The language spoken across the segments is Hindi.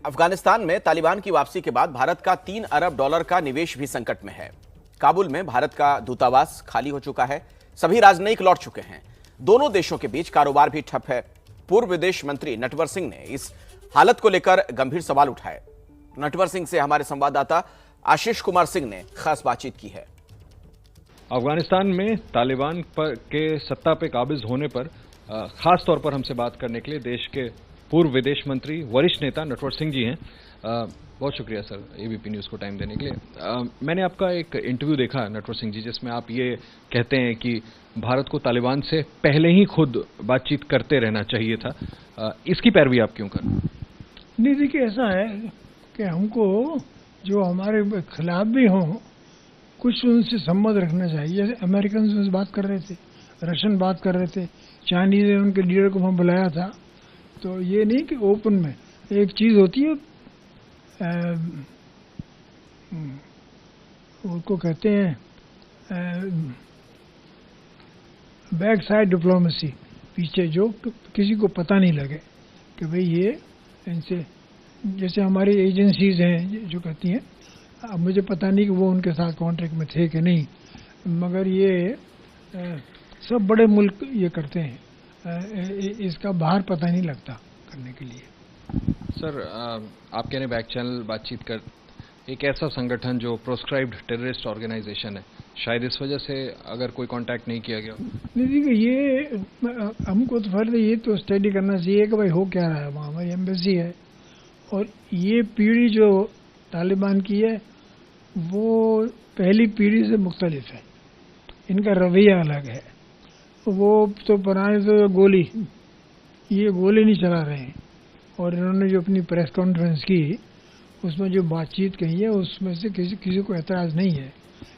अफगानिस्तान में तालिबान की वापसी के बाद भारत का $3 अरब का निवेश भी संकट में है। काबुल में भारत का दूतावास खाली हो चुका है। सभी राजनयिक लौट चुके हैं। दोनों देशों के बीच कारोबार भी ठप है। पूर्व विदेश मंत्री नटवर सिंह ने इस हालत को लेकर गंभीर सवाल उठाए। नटवर सिंह से हमारे संवाददाता आशीष कुमार सिंह ने खास बातचीत की है। अफगानिस्तान में तालिबान के सत्ता पे काबिज होने पर खास तौर पर हमसे बात करने के लिए देश के पूर्व विदेश मंत्री वरिष्ठ नेता नटवर सिंह जी हैं। बहुत शुक्रिया सर एबीपी न्यूज़ को टाइम देने के लिए। मैंने आपका एक इंटरव्यू देखा नटवर सिंह जी, जिसमें आप ये कहते हैं कि भारत को तालिबान से पहले ही खुद बातचीत करते रहना चाहिए था। इसकी पैरवी आप क्यों कर? नहीं, देखिए ऐसा है कि हमको जो हमारे खिलाफ भी हों कुछ उनसे संबंध रखना चाहिए। जैसे अमेरिकन से बात कर रहे थे, रशियन बात कर रहे थे, चाइनीज ने उनके लीडर को वहाँ बुलाया था। तो ये नहीं कि ओपन में एक चीज़ होती है, उसको कहते हैं बैक साइड डिप्लोमेसी, पीछे जो किसी को पता नहीं लगे कि भाई ये इनसे, जैसे हमारी एजेंसीज हैं जो कहती हैं, अब मुझे पता नहीं कि वो उनके साथ कॉन्ट्रैक्ट में थे कि नहीं, मगर ये सब बड़े मुल्क ये करते हैं, इसका बाहर पता नहीं लगता करने के लिए। सर आप कह रहे बैक चैनल बातचीत कर, एक ऐसा संगठन जो प्रोस्क्राइब्ड टेररिस्ट ऑर्गेनाइजेशन है, शायद इस वजह से अगर कोई कांटेक्ट नहीं किया गया। नहीं देखिए, ये हमको तो फर्ज ये तो स्टडी करना चाहिए कि भाई हो क्या रहा है वहाँ। हमारी एम्बेसी है और ये पीढ़ी जो तालिबान की है वो पहली पीढ़ी से मुख्तलिफ है, इनका रवैया अलग है। वो तो पुराने तो गोली, ये गोली नहीं चला रहे हैं। और इन्होंने जो अपनी प्रेस कॉन्फ्रेंस की उसमें जो बातचीत कही है उसमें से किसी को एतराज़ नहीं है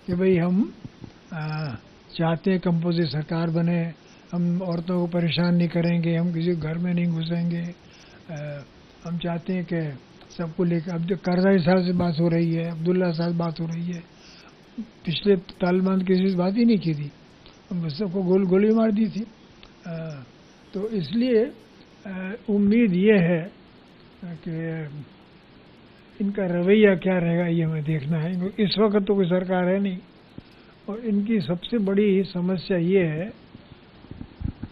कि भाई हम चाहते हैं कंपोजिट सरकार बने, हम औरतों को परेशान नहीं करेंगे, हम किसी घर में नहीं घुसेंगे, हम चाहते हैं कि सबको लेकर। अब जो करज़ाई साहब से बात हो रही है, अब्दुल्ला साहब बात हो रही है, पिछले तालिबान किसी से बात ही नहीं की थी, सबको गोली मार दी थी। तो इसलिए उम्मीद ये है कि इनका रवैया क्या रहेगा ये हमें देखना है। इस वक्त तो कोई सरकार है नहीं और इनकी सबसे बड़ी समस्या ये है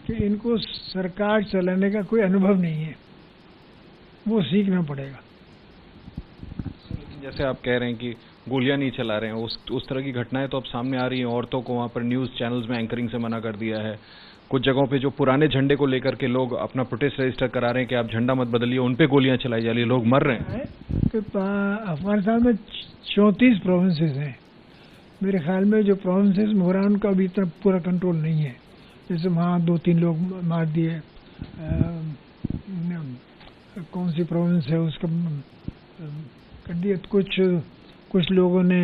कि इनको सरकार चलाने का कोई अनुभव नहीं है, वो सीखना पड़ेगा। जैसे आप कह रहे हैं कि गोलियां नहीं चला रहे हैं, उस तरह की घटनाएं तो अब सामने आ रही हैं। औरतों को वहां पर न्यूज़ चैनल्स में एंकरिंग से मना कर दिया है। कुछ जगहों पे जो पुराने झंडे को लेकर के लोग अपना प्रोटेस्ट रजिस्टर करा रहे हैं कि आप झंडा मत बदलिए, उन पे गोलियां चलाई जा रही है, लोग मर रहे हैं। अफगानिस्तान में 34 प्रोविंसेस हैं। मेरे ख्याल में जो प्रोविंसेस में हो रहा है उनका अभी तक पूरा कंट्रोल नहीं है। जैसे वहाँ 2-3 लोग मार दिए, कौन सी प्रोविंस है उसका कर दिया। कुछ लोगों ने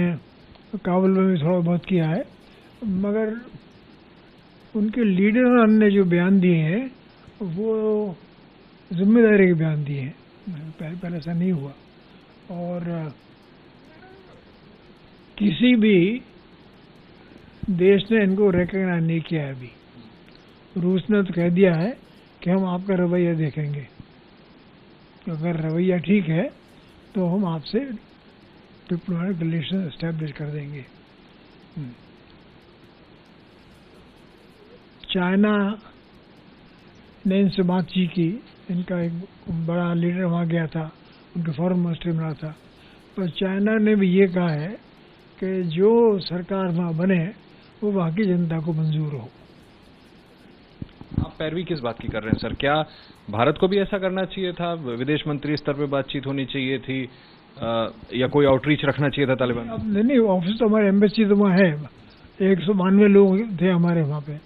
काबुल में भी थोड़ा बहुत किया है, मगर उनके लीडर ने जो बयान दिए हैं वो जिम्मेदारी के बयान दिए हैं। पहले ऐसा नहीं हुआ। और किसी भी देश ने इनको रिकॉग्नाइज नहीं किया है अभी। रूस ने तो कह दिया है कि हम आपका रवैया देखेंगे, अगर रवैया ठीक है तो हम आपसे डिप्लोमेटिक रिलेशन एस्टेब्लिश कर देंगे। चाइना ने इनसे बातचीत की, इनका एक बड़ा लीडर वहाँ गया था, उनके फॉरेन मिनिस्टर मिला था, पर चाइना ने भी ये कहा है कि जो सरकार वहाँ बने वो वहाँ की जनता को मंजूर हो। आप पैरवी किस बात की कर रहे हैं सर? क्या भारत को भी ऐसा करना चाहिए था? विदेश मंत्री स्तर पे बातचीत होनी चाहिए थी या कोई आउटरीच रखना चाहिए था तालिबान? नहीं, ऑफिस तो हमारे एम्बेसी तो वहाँ है। 192 लोग थे हमारे वहाँ पे,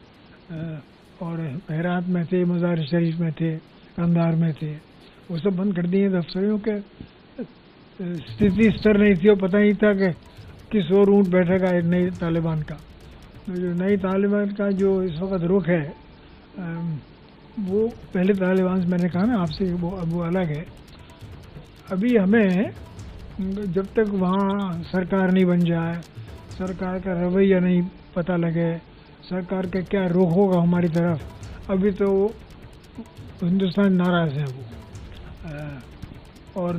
और हेरात में थे, मज़ार शरीफ में थे, कंधार में थे। वो सब बंद कर दिए दफ्तरों के। स्थिति स्तर नहीं थी और पता नहीं था कि किस और ऊँट बैठेगा एक नई तालिबान का। तो जो नई तालिबान का जो इस वक्त रुख है वो पहले तालिबान से, मैंने कहा ना आपसे, वो अलग है। अभी हमें जब तक वहाँ सरकार नहीं बन जाए, सरकार का रवैया नहीं पता लगे, सरकार का क्या रुख होगा हमारी तरफ, अभी तो हिंदुस्तान नाराज़ है। वो और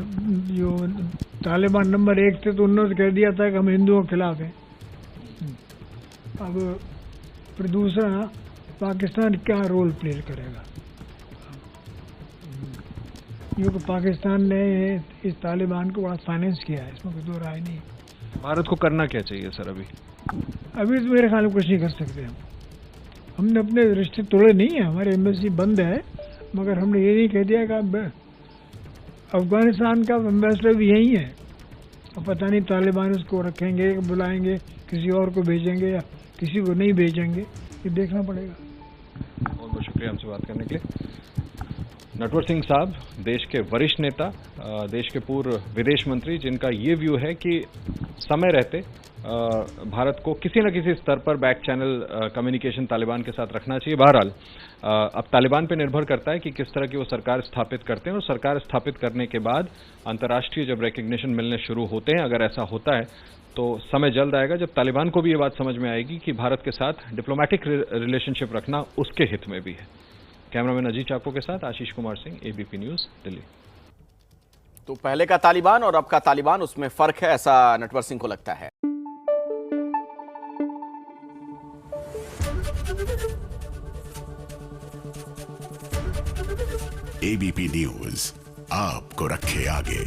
जो तालिबान नंबर 1 थे तो उन्होंने कह दिया था कि हम हिंदुओं के खिलाफ हैं। अब फिर दूसरा, पाकिस्तान क्या रोल प्ले करेगा, क्योंकि पाकिस्तान ने इस तालिबान को बड़ा फाइनेंस किया है, इसमें कोई दो राय नहीं। भारत को करना क्या चाहिए सर अभी? अभी तो मेरे ख्याल में कुछ नहीं कर सकते हम। हमने अपने रिश्ते तोड़े नहीं है, हमारी एम्बेसी बंद है, मगर हमने ये नहीं कह दिया कि अफगानिस्तान का एम्बेसडर भी यही है। अब पता नहीं तालिबान उसको रखेंगे, बुलाएंगे, किसी और को भेजेंगे या किसी को नहीं भेजेंगे, ये देखना पड़ेगा। बहुत बहुत शुक्रिया हमसे बात करने के लिए। नटवर सिंह साहब देश के वरिष्ठ नेता, देश के पूर्व विदेश मंत्री, जिनका ये व्यू है कि समय रहते भारत को किसी न किसी स्तर पर बैक चैनल कम्युनिकेशन तालिबान के साथ रखना चाहिए। बहरहाल अब तालिबान पे निर्भर करता है कि किस तरह की वो सरकार स्थापित करते हैं, और सरकार स्थापित करने के बाद अंतर्राष्ट्रीय जब रिकग्निशन मिलने शुरू होते हैं, अगर ऐसा होता है तो समय जल्द आएगा जब तालिबान को भी ये बात समझ में आएगी कि भारत के साथ डिप्लोमेटिक रिलेशनशिप रखना उसके हित में भी है। कैमरामैन अजीत चाको के साथ आशीष कुमार सिंह, एबीपी न्यूज, दिल्ली। तो पहले का तालिबान और अब का तालिबान, उसमें फर्क है, ऐसा नटवर सिंह को लगता है। एबीपी न्यूज आपको रखे आगे।